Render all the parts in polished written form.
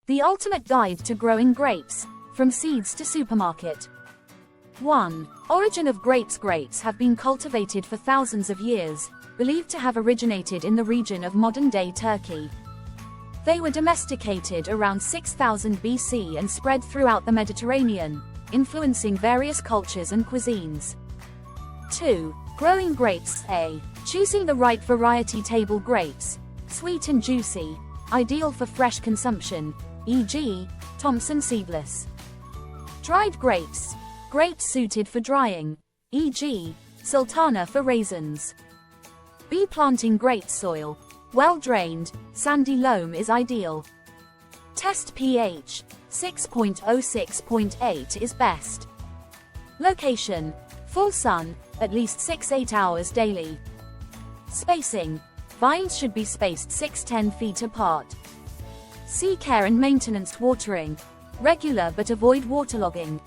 The ultimate guide to growing grapes, from seeds to supermarket. 1. Origin of grapes. Grapes have been cultivated for thousands of years, believed to have originated in the region of modern-day Turkey. They were domesticated around 6000 BC and spread throughout the Mediterranean, influencing various cultures and cuisines. 2. Growing grapes. A. Choosing the right variety. Table grapes, sweet and juicy, ideal for fresh consumption, e.g., Thompson seedless. Dried grapes, grapes suited for drying, e.g., Sultana for raisins. B. Planting grapes. Soil, well-drained, sandy loam is ideal. Test pH, 6.0-6.8 is best. Location, full sun, at least 6-8 hours daily. Spacing, vines should be spaced 6-10 feet apart. C. Care and maintenance. Watering, regular but avoid waterlogging.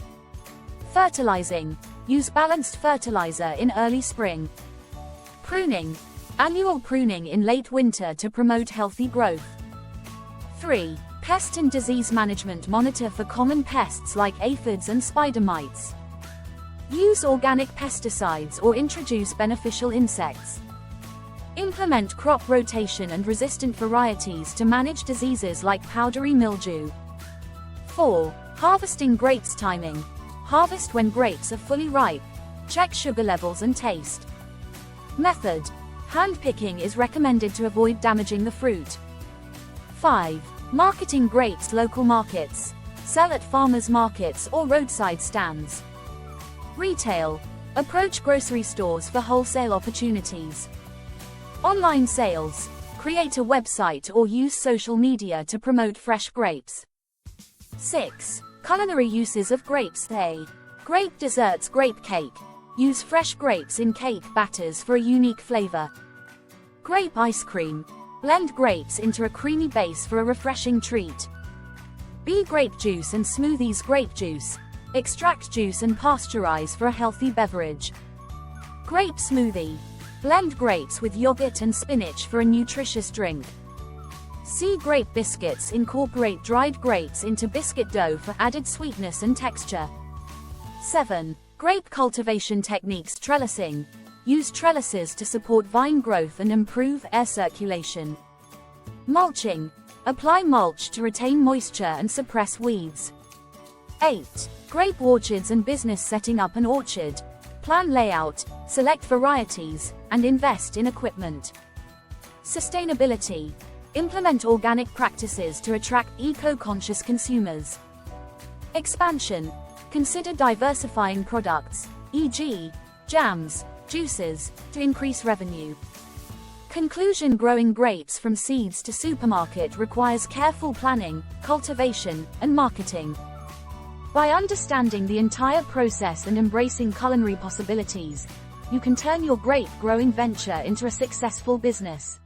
Fertilizing, use balanced fertilizer in early spring. Pruning, annual pruning in late winter to promote healthy growth. 3. Pest and disease management. Monitor for common pests like aphids and spider mites. Use organic pesticides or introduce beneficial insects. Implement crop rotation and resistant varieties to manage diseases like powdery mildew. 4. Harvesting grapes. Timing, harvest when grapes are fully ripe. Check sugar levels and taste. Method, hand picking is recommended to avoid damaging the fruit. 5. Marketing grapes. Local markets, sell at farmers markets or roadside stands. Retail, approach grocery stores for wholesale opportunities. Online sales, create a website or use social media to promote fresh grapes. 6. Culinary uses of grapes. A. Grape desserts. Grape cake, use fresh grapes in cake batters for a unique flavor. Grape ice cream, blend grapes into a creamy base for a refreshing treat. B. Grape juice and smoothies. Grape juice, extract juice and pasteurize for a healthy beverage. Grape smoothie, blend grapes with yogurt and spinach for a nutritious drink. C. Grape biscuits, incorporate dried grapes into biscuit dough for added sweetness and texture. 7. Grape cultivation techniques. Trellising, use trellises to support vine growth and improve air circulation. Mulching, apply mulch to retain moisture and suppress weeds. 8. Grape orchards and business. Setting up an orchard, plan layout, select varieties, and invest in equipment. Sustainability, implement organic practices to attract eco-conscious consumers. Expansion, consider diversifying products, e.g., jams, juices, to increase revenue. Conclusion. Growing grapes from seeds to supermarket requires careful planning, cultivation, and marketing. By understanding the entire process and embracing culinary possibilities, you can turn your grape growing venture into a successful business.